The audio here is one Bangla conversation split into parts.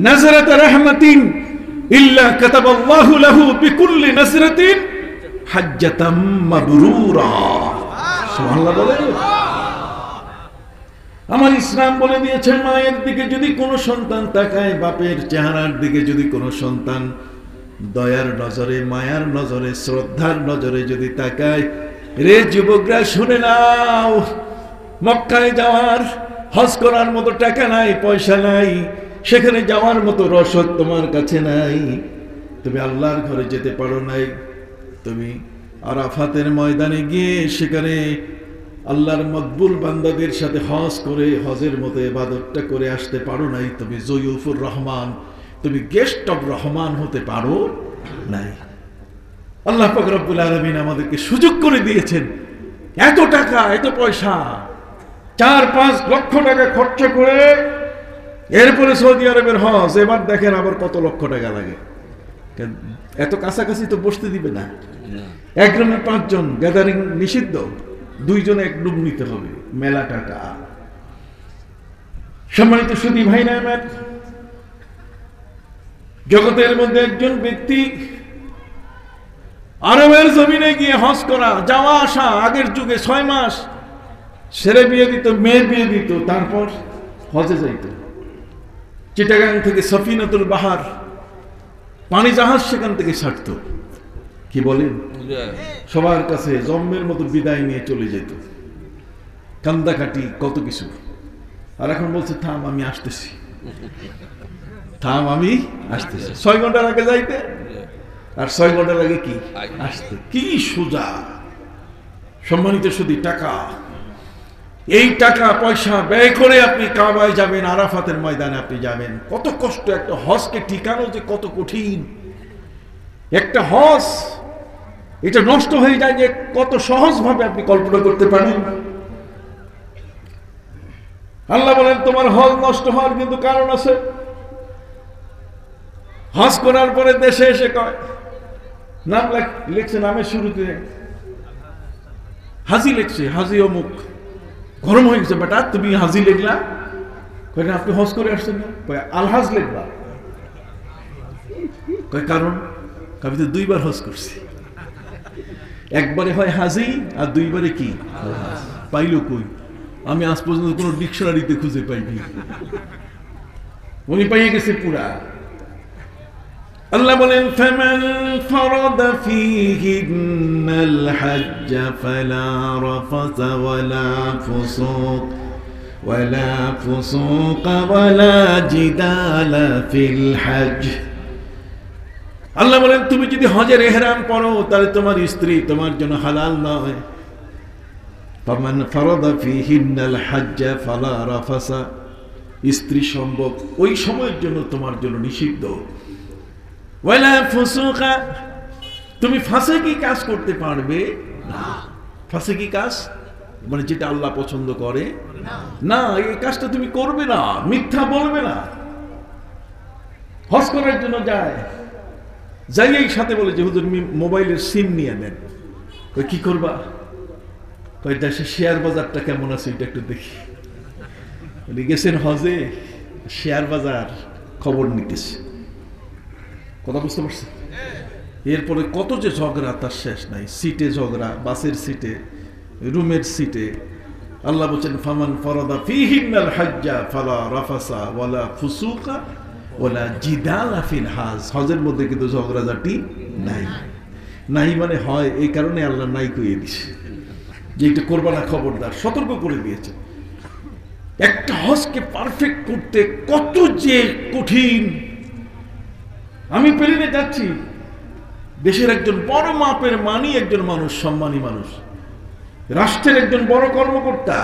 নাজরাত রাহমাতিন ইল্লা কাতাবাল্লাহু লাহু বিকুল্লি নাজরাতিন হাজ্জাতাম মাবরুরা। সুবহানাল্লাহ বলে। আমার ইসলাম বলে দিয়েছে, মায়ের দিকে যদি কোনো সন্তান তাকায়, বাপের চেহারার দিকে যদি কোনো সন্তান দয়ার নজরে, মায়ার নজরে, শ্রদ্ধার নজরে যদি তাকায়, রে যুবকরা শুনে নাও, মক্কায় যাওয়ার, হজ করার মতো টাকা নাই, পয়সা নাই, সেখানে যাওয়ার মতো রসদ তোমার কাছে নাই, তুমি আল্লাহর ঘরে যেতে পারো নাই, তুমি আরাফাতের ময়দানে গিয়ে সেখানে আল্লাহর মকবুল বান্দাদের সাথে হজ করে হজের মতো ইবাদতটা করে আসতে পারো নাই, তুমি জয়ুফুর রহমান, তুমি গেস্ট অফ রহমান হতে পারো নাই। আল্লাহ পাক রব্বুল আলামিন আমাদেরকে সুযোগ করে দিয়েছেন, এত টাকা, এত পয়সা, 4-5 লক্ষ টাকা খরচা করে এরপরে সৌদি আরবের হজ। এবার দেখেন আবার কত লক্ষ টাকা লাগে। এত কাছাকাছি তো বসতে দিবে না। এক রুমে 5 জন, গ্যাদারিং নিষিদ্ধ, 2 জনে এক রুম নিতে হবে, মেলা টাকা। সম্মানিত সুধী ভাইরা আমার, জগতের মধ্যে একজন ব্যক্তি আরবের জমিনে গিয়ে হজ করা, যাওয়া আসা, আগের যুগে 6 মাস ছেলে বিয়ে দিত, মেয়ে বিয়ে দিত, তারপর হজে যাইত। চিটাগাং থেকে সফিনাতুল বাহার পানি জাহাজ সেখান থেকে ছাড়ত, কি বলেন, সবার কাছে জম্মের মতো বিদায় নিয়ে চলে যেত, কান্দাকাটি কত কিছু। আর এখন বলছে থাম আমি আসতেছি, থাম আমি আসতেছি। 6 ঘন্টার আগে যাইতে আর 6 ঘন্টার আগে কি আসতে, কি সোজা। সম্মানিত শুধু টাকা, এই টাকা পয়সা ব্যয় করে আপনি কাবায় যাবেন, আরাফাতের ময়দানে আপনি যাবেন, কত কষ্ট। একটা হজকে ঠিকানো যে কত কঠিন। একটা হজ এটা নষ্ট হয়ে যায় যে কত সহজ ভাবে আপনি কল্পনা করতে পারেন। আল্লাহ বলেন তোমার হজ নষ্ট হওয়ার কিন্তু কারণ আছে। হজ করার পরে দেশে এসে কয়, নাম লিখছে, নামের শুরুতে হাজি লিখছে, হাজি অমুক। গরম হয়ে গেছে, বেটা তুমি হাজি লিখলা, কয় না আপনি হজ করে আসছেন না, কয় আলহাজ লিখবা, কয় কারণ আমি তো 2 বার হজ করছি, একবারে হয় হাজি আর 2 বারে কি আলহাজ। পাইল কই, আমি আজ পর্যন্ত কোন ডিকশনারিতে খুঁজে পাইনি, উনি পাইয়ে গেছে পুরা। আল্লাহ বলেন ফামান ফারাদা ফীহিন্নাল হজ্জ ফালা রাফাসা ওয়ালা ফুসুক ওয়ালা জিদালা ফিল হজ্জ। আল্লাহ বলেন তুমি যদি হজের ইহরাম পরো তাহলে তোমার স্ত্রী তোমার জন্য হালাল নয়। ফামান ফারাদা ফীহিন্নাল হজ্জ ফালা রাফাসা, স্ত্রী সম্ভব ওই সময়ের জন্য তোমার জন্য নিষিদ্ধ। ওয়ালা ফুসুকা, তুমি ফাসিকি কাজ করতে পারবে না। ফাসিকি কাজ মানে যেটা আল্লাহ পছন্দ করে না, এই কাজটা তুমি করবে না, মিথ্যা বলবে না। হজ করার জন্য যায়, যাই এই সাথে বলে যে হুজুর মোবাইলের সিম নিয়ে নেন। কি করবা, কয় দেশে শেয়ার বাজারটা কেমন আছে এটা একটু দেখি। গেছেন হজে, শেয়ার বাজার খবর নিতেছে, কথা বুঝতে পারছে। এরপরে কত যে ঝগড়া তার শেষ নাই, সিটে ঝগড়া, বাসের সিটে, রুমের সিটে। আল্লাহ বলেন ফামান ফারাদা ফীহিন্নাল হজ্জা ফালা রাফাসা ওয়ালা ফুসুকা ওয়ালা জিদালা ফিল হজ। হজের মধ্যে কিন্তু ঝগড়াঝাটি নাই। নাই মানে হয়, এই কারণে আল্লাহ নাই কইয়ে দিছে যে এটা করবা না, খবরদার, সতর্ক করে দিয়েছে। একটা হজকে পারফেক্ট করতে কত যে কঠিন। আমি প্লেনে যাচ্ছি, দেশের একজন বড় মাপের মানি একজন মানুষ, সম্মানী মানুষ, রাষ্ট্রের একজন বড় কর্মকর্তা,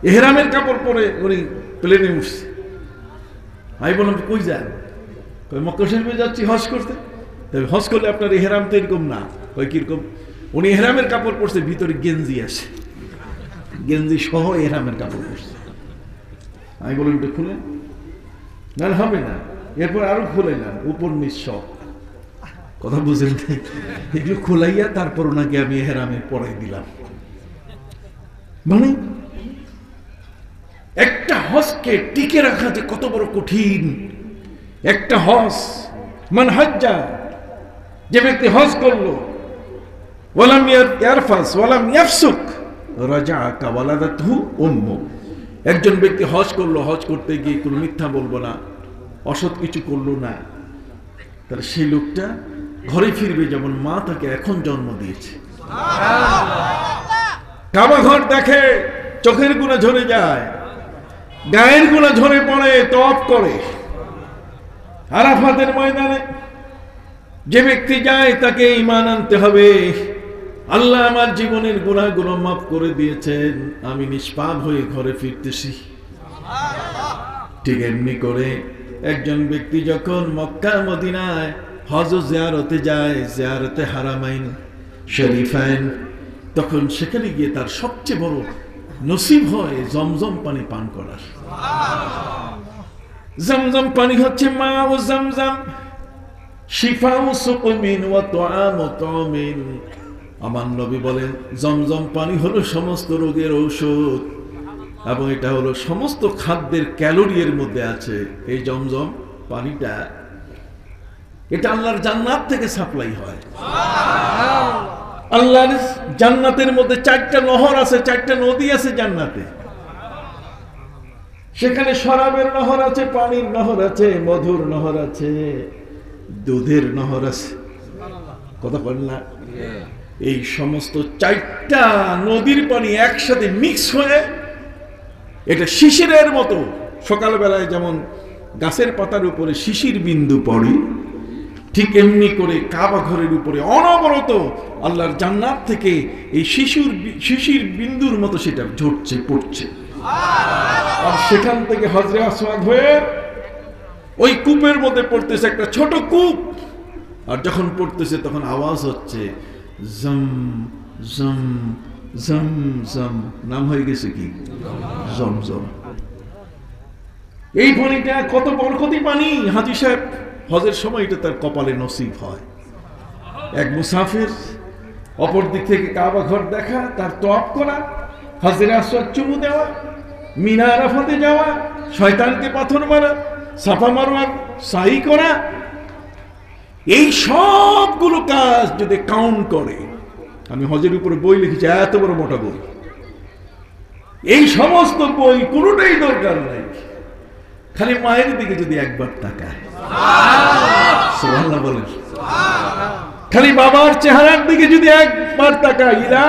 এহরামের কাপড় পরে উনি প্লেনে উঠছে। আমি বললাম কই যান, মক্কা শরীফে যাচ্ছি হজ করতে। তবে হজ করলে আপনার এহরাম তো এরকম না। কই কিরকম, উনি এহরামের কাপড় পরছে, ভিতরে গেঞ্জি আছে, গেঞ্জি সহ এহরামের কাপড় পরছে। আমি বললাম এটা খুলেন, না হবে না। এরপর আরো খুলাইলাম, উপর নিচ সব, কথা বুঝলেন, এগুলো খোলাইয়া তারপর ওনাকে আমি এহরামে পরাই দিলাম। মানে একটা হজকে টিকে রাখা যে কত বড় কঠিন একটা হজ, মান হাজ্জা, যে ব্যক্তি হজ করলো, ওয়ালাম ইয়ারফাস ওয়ালাম ইয়াফসুক রাজা কাওয়ালাদাতহু উম্মু, একজন ব্যক্তি হজ করলো, হজ করতে গিয়ে কোনো মিথ্যা বলবো না, অসৎ কিছু করলো না, তাহলে সেই লোকটা ঘরে ফিরবে যেমন মা তাকে এখন জন্ম দিয়েছে। কাবা ঘর দেখে চোখের গুণা ঝরে যায়, গায়ের গুণা ঝরে পড়ে, তওয়াফ করে। আরাফাতের ময়দানে যে ব্যক্তি যায় তাকে ঈমান আনতে হবে, আল্লাহ আমার জীবনের গুনাহগুলো মাফ করে দিয়েছেন, আমি নিষ্পাপ হয়ে ঘরে ফিরতেছি। ঠিক এমনি করে একজন ব্যক্তি যখন মক্কা মদিনায় হজ ও জিয়ারতে যায়, জিয়ারতে হারামাইন শরীফাইন, তখন সেখানে গিয়ে তার সবচেয়ে বড় নসিব হয় জমজম পানি পান করার। জমজম পানি হচ্ছে মা ও জমজম, শিফাউ সুকমিন ওয়া তুআমু তুমিন। আমার নবী বলেন জমজম পানি হলো সমস্ত রোগের ঔষধ, এবং এটা হলো সমস্ত খাদ্যের ক্যালোরি এর মধ্যে আছে। এই জমজম পানিটা এটা আল্লাহর জান্নাত থেকে সাপ্লাই হয়। আল্লাহর জান্নাতের মধ্যে 4টা নহর আছে, 4টা নদী আছে জান্নাতে। সেখানে শরাবের নহর আছে, পানির নহর আছে, মধুর নহর আছে, দুধের নহর আছে। কথা বলেন না? এই সমস্ত 4টা নদীর পানি একসাথে মিক্স হয়ে এটা শিশিরের মতো, সকালবেলায় যেমন গাছের পাতার উপরে শিশির বিন্দু পড়ে, ঠিক এমনি করে কাবা ঘরের উপরে অনবরত আল্লাহর জান্নাত থেকে এই শিশির বিন্দুর মতো সেটা ঝরছে, পড়ছে। আর সেখান থেকে হজরে আসওয়াদ হয়ে ওই কূপের মধ্যে পড়তেছে, একটা ছোট কূপ। আর যখন পড়তেছে তখন আওয়াজ হচ্ছে জম জম জম জম, নাম হয়ে গেছে কি জমজম। এই পানিটা কত বরকতি পানি। হাজী সাহেব হজের সময় এটা তার কপালে নসিব হয়। এক মুসাফির, অপর দিক থেকে কাবা ঘর দেখা, তার তওয়াফ করা, হজরে আসওয়াদ চুমু দেওয়া, মিনা আরাফাতে যাওয়া, শয়তানকে পাথর মারা, সাফা মারওয়ার সাই করা, এই সবগুলো কাজ যদি কাউন্ট করে, আমি হজের উপরে বই লিখেছি, এত বড় মোটা বই, এই সমস্ত বই কোনোটাই দরকার নাই, খালি মায়ের দিকে যদি একবার তাকায়, সুবহানাল্লাহ বলেন, খালি বাবার চেহারার দিকে যদি একবার তাকায়, ইলা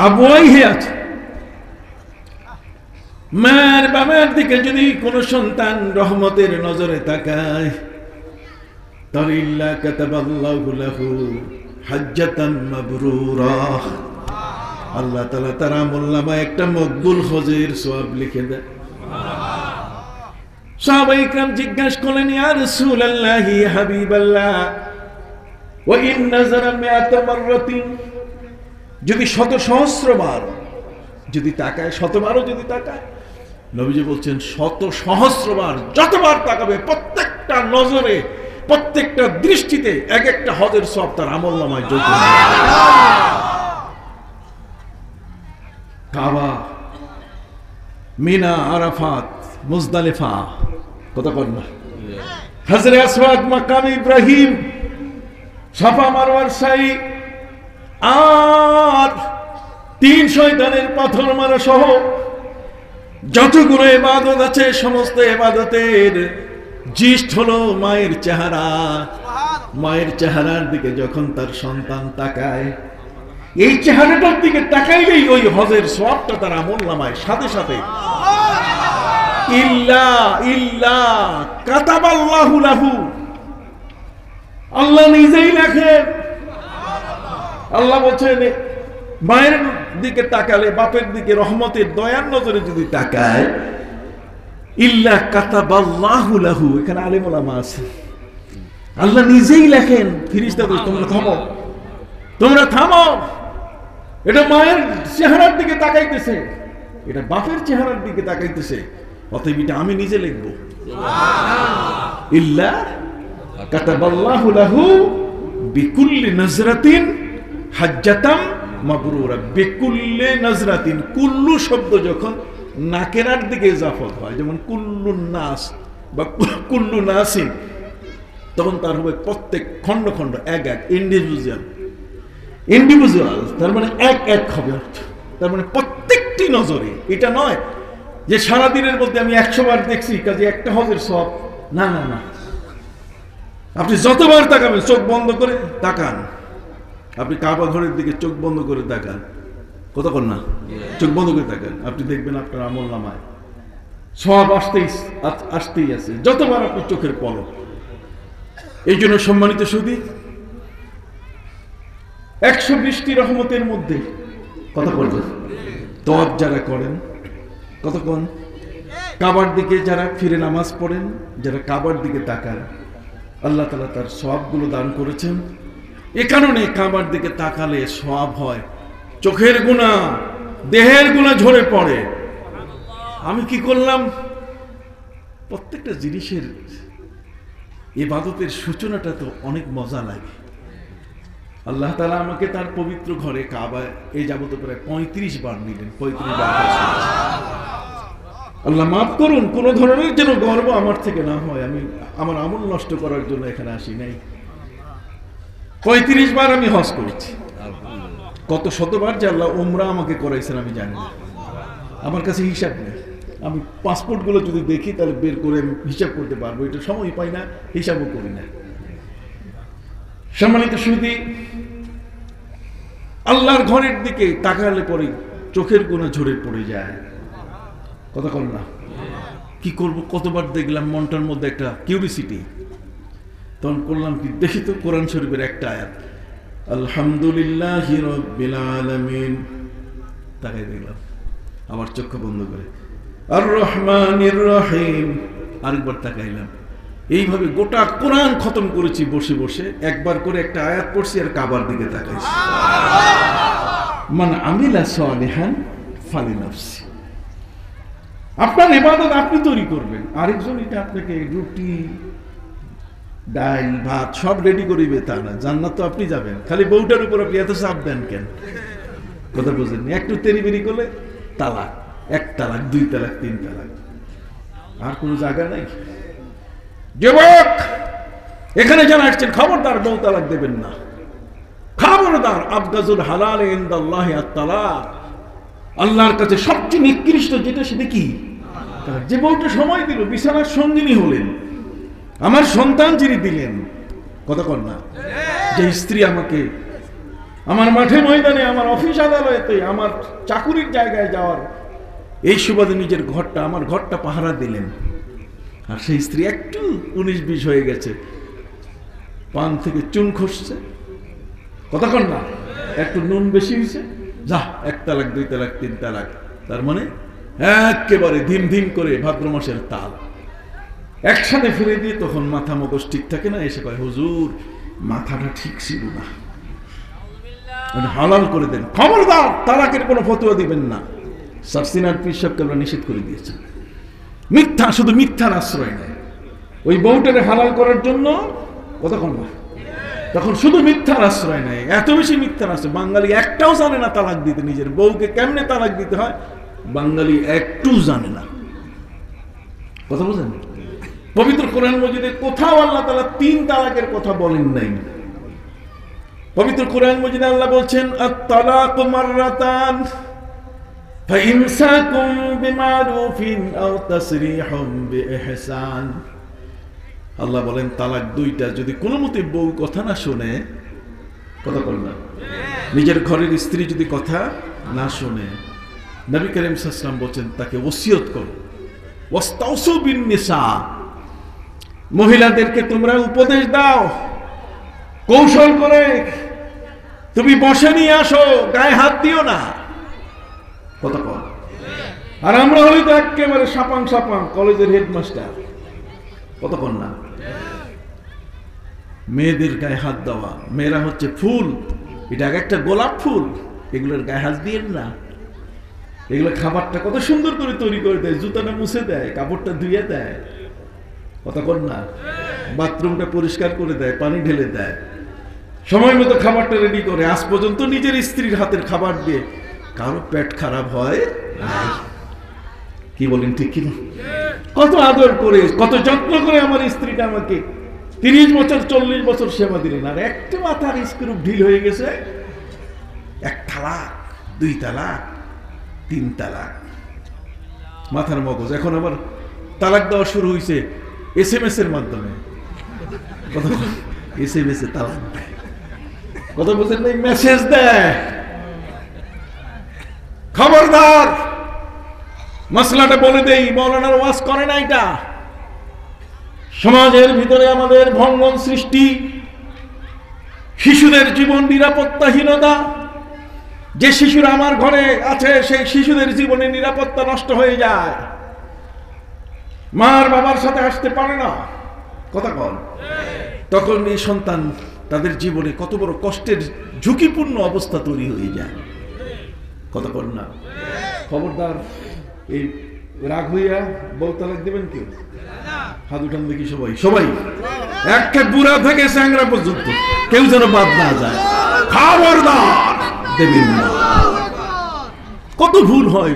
আবওয়াই হে আছে, মায়ের বাবার দিকে যদি কোন সন্তান রহমতের নজরে তাকায়, তাহলে ইল্লা কাতাবাল্লাহু লাহু হাজ্জাতাম মাবরুরা, আল্লাহ তাআলা তার আমলনামায় একটা মকবুল হজের সওয়াব লিখে দেয়। সাহাবায়ে কিরাম জিজ্ঞাসা করলেন, ইয়া রাসূলুল্লাহ, ইয়া হাবিবাল্লাহ, ওয়া ইন নাযারা মিআতা মাররাতিন, যদি শত সহস্রবার যদি তাকায়, শতবারও যদি তাকায়, নবীজি বলছেন শত সহস্রবার যতবার তাকাবে, প্রত্যেকটা নজরে, প্রত্যেকটা দৃষ্টিতে এক একটা হজের সওয়াব তার আমলনামায় যোগ হবে। কাবা, মিনা, আরাফাত, মুজদালিফা, কথা বল না, হজরে আসওয়াদ, মাকাম ইব্রাহিম, সাফা মারওয়ার সাই, আর 3 শয়তানের পাথর মারা সহ যতগুলো ইবাদত আছে, সমস্ত ইবাদতের জিষ্ট হলো মায়ের চেহারা। মায়ের চেহারার দিকে যখন তার সন্তান তাকায়, এই চেহারাটার দিকে তাকাইলেই ওই হজের সওয়াবটা তার আমলনামায় সাথে সাথে ইল্লা ইল্লা কাতাবাল্লাহু লাহু, আল্লাহ নিজেই লেখেন। আল্লাহ বলছেন, মায়ের দিকে তাকালে, বাপের দিকে রহমতের দয়ার নজরে যদি তাকায়, ইল্লা কাতাবাল্লাহু লাহু, এখানে আলেম ওলামা আছে, আল্লাহ নিজেই লেখেন, ফেরেশতাদের, তোমরা থামো, তোমরা থামো, এটা মায়ের চেহারার দিকে তাকাইতেছে, এটা বাপের চেহারার দিকে তাকাইতেছে, অতএব এটা আমি নিজে লিখব। ইল্লা কাতাবাল্লাহু লাহু বিকুল্লি নজরাতিন হাজ্জাতাম মাবরুরা। বিকুল্লি নজরাতিন, কুল্লু শব্দ যখন নাকেরার দিকে ইজাফত হয়, যেমন কুল্লুন নাস, বা কুল্লু নাসিন, তখন তার হবে প্রত্যেক খণ্ড খণ্ড এক এক ইন্ডিভিজুয়াল, তার মানে এক এক হবে। তার মানে প্রত্যেকটি নজরে, এটা নয় যে সারাদিনের মধ্যে আমি 100 বার দেখছি কাজে একটা হজের সব, না না না। আপনি যতবার তাকাবেন, চোখ বন্ধ করে তাকান, আপনি কাবা ঘরের দিকে চোখ বন্ধ করে তাকান, কতক্ষণ না চোখ বন্ধ করে তাকান, আপনি দেখবেন আপনার আমল নামায় সব আসতেই আছে যতবার আপনি চোখের পলক। এই জন্য সম্মানিত সুধী, 120টি রহমতের মধ্যে কথা বলবেন তওয়াব যারা করেন, কতক্ষণ কাবার দিকে যারা ফিরে নামাজ পড়েন, যারা কাবার দিকে তাকান, আল্লাহ তাআলা তার সওয়াবগুলো দান করেছেন। এ কারণে কাবার দিকে তাকালে সওয়াব হয়, চোখের গুনাহ দেহের গুনাহ ঝরে পড়ে। আমি কি করলাম, প্রত্যেকটা জিনিসের ইবাদতের সূচনাটা তো অনেক মজা লাগে। আল্লাহ তাআলা আমাকে তার পবিত্র ঘরে কাবায় এই যাবত প্রায় 35 বার নিলেন, 35 বার। আল্লাহ মাফ করুন, কোন ধরনের যেন গর্ব আমার থেকে না হয়, আমি আমার আমল নষ্ট করার জন্য এখানে আসি নাই। 35 বার আমি হজ করেছি। কত শতবার যে আল্লাহ উমরা আমাকে করাইছেন আমি জানি না, আমার কাছে হিসাব নেই। আমি পাসপোর্টগুলো যদি দেখি তাহলে বের করে হিসাব করতে পারবো, এটা সময় পাই না, হিসাবও করি না। সম্মানিত সুধী, আল্লাহর ঘরের দিকে তাকালে পরে চোখের গুনাহ ঝরে পড়ে যায়, কথা বল না। কি করব, কতবার দেখলাম, মনটার মধ্যে একটা কিউরিসিটি, তখন করলাম কি, দেখি তো কোরআন শরীফের একটা আয়াত, আলহামদুলিল্লাহি রাব্বিল আলামিন, তাকাই দেখলাম, আমার চোখ বন্ধ করে, আর রহমানির রহিম, আরেকবার তাকাইলাম। এইভাবে গোটা কোরআন খতম করেছি বসে বসে, একবার করে একটা আয়াত পড়ছি আর কাবার দিকে তাকাইছি। মান আমিলা সালিহান ফালিনাফসি। আপনার ইবাদত আপনি তৈরি করবেন, আরেকজন এটা আপনাকে রুটি ডাল ভাত সব রেডি করিবে তা না। জান্নাত তো আপনি যাবেন, খালি বউটার উপর আপনি এত চাপ দেন কেন? কথা বুঝলেন? একটু তেরিবেরি করলে তালাক, 1 তালাক 2 তালাক 3 তালাক, আর কোনো জায়গা নাই। যুবক এখানে যারা আসছেন, খবরদার বউ তালাক দেবেন না, খবরদার। আবগাজুল হালাল ইনদাল্লাহি আত-তালাক, আল্লাহর কাছে সবচেয়ে নিকৃষ্ট যেটা সেটা কি? যে বউটা সময় দিল, বিছানার সঙ্গিনী হলেন, আমার সন্তান যিনি দিলেন, কথা কর না। যে স্ত্রী আমাকে আমার মাঠে ময়দানে, আমার অফিস আদালতে, আমার চাকুরির জায়গায় যাওয়ার এই সুবাদে নিজের ঘরটা, আমার ঘরটা পাহারা দিলেন, আর সেই স্ত্রী একটু 19-20 হয়ে গেছে, পান থেকে চুন খসছে, কথা কর না, একটু নুন বেশি হয়েছে, যা 1 তালাক 2 তালাক 3 তালাক। তার মানে একেবারে ধিম ধিম করে ভাদ্র মাসের তাল একসাথে ফিরে দিয়ে, তখন মাথা মগজ ঠিক থাকে না, এসে কয় হুজুর মাথাটা ঠিক ছিল না, হালাল করে দেন। খবরদার তালাকের কোনো ফতোয়া দিবেন না, সারসিনার পীর সাহেবকে আমরা নিষেধ করে দিয়েছেন। মিথ্যা, শুধু মিথ্যার আশ্রয় নেয় ওই বউটারে হালাল করার জন্য, কথা কন না, তখন শুধু মিথ্যার আশ্রয় নেয়, এত বেশি মিথ্যার আশ্রয়। বাঙালি একটাও জানে না তালাক দিতে, নিজের বউকে কেমনে তালাক দিতে হয় বাঙালি একটু জানে না, কথা বুঝেন? পবিত্র কোরআন মজিদে কোথাও আল্লাহ তাআলা 3 তালাকের কথা বলেন নাই। পবিত্র কোরআন মজিদে আল্লাহ বলছেন, আত-তালাকু মাররাতান ফাইমসাকুম বিমারুফিন আও তাসরিহুম বিইহসান। আল্লাহ বলেন তালাক 2টা, যদি কোনো মতে বউ কথা না শোনে, কথা বল না, নিজের ঘরের স্ত্রী যদি কথা না শোনে, নবী করিম সাল্লাল্লাহু আলাইহি ওয়াসাল্লাম বলেন তাকে ওসিয়ত করো, ওয়াস্তাউসু বিন নিসা, মহিলাদেরকে তোমরা উপদেশ দাও, কৌশল করে তুমি বসে নিয়ে আসো, গায়ে হাত দিও না, কথা বল। আর আমরা হই তো একেবারে সাপাং সাপাং কলেজের হেডমাস্টার, কথা বল না। মেয়েদের গায়ে হাত দেওয়া, মেয়েরা হচ্ছে ফুল, এটা একটা গোলাপ ফুল, এগুলোর গায়ে হাত দিয়ে না। এগুলো খাবারটা কত সুন্দর করে তৈরি করে দেয়, জুতাটা মুছে দেয়, কাপড়টা ধুয়ে দেয়, কথা বল না, বাথরুমটা পরিষ্কার করে দেয়, পানি ঢেলে দেয়, সময় মতো খাবারটা রেডি করে। আজ পর্যন্ত নিজের স্ত্রীর হাতের খাবার দিয়ে কারো পেট খারাপ হয় নাই, কি বলেন ঠিক কিনা? কত আদর করে কত যত্ন করে আমার স্ত্রীটা আমাকে 30 বছর 40 বছর সেবা দিলেন, আর একটা মাথার স্ক্রু ঢিল হয়ে গেছে, 1 তালাক 2 তালাক 3 তালাক, মাথার মগজ। এখন আবার তালাক দেওয়া শুরু হয়েছে SMS এর মাধ্যমে। SMS এ তালাক দেয়, কথা বলছেন না, মেসেজ দেয়। খবরদার, মাসলাটা বলে দেই, মৌলানার ওয়াজ করে না। এটা সমাজের ভিতরে আমাদের ভঙ্গন সৃষ্টি, শিশুদের জীবন নিরাপত্তাহীনতা। যে শিশুরা আমার ঘরে আছে সেই শিশুদের জীবনে নিরাপত্তা নষ্ট হয়ে যায়, মার বাবার সাথে আসতে পারে না, কথা বল। তখন এই সন্তান তাদের জীবনে কত বড় কষ্টের ঝুঁকিপূর্ণ অবস্থা তৈরি হয়ে যায়, কথা বল না। খবরদার, এই রাগ হইয়া বউ তালাক দেবেন কেউ? হাত উঠান দেখি সবাই, সবাই একটা বুড়া থেকে স্যাংরা পর্যন্ত কেউ যেন বাদ না যায়। খবরদার দেবেন না। কত ভুল হয়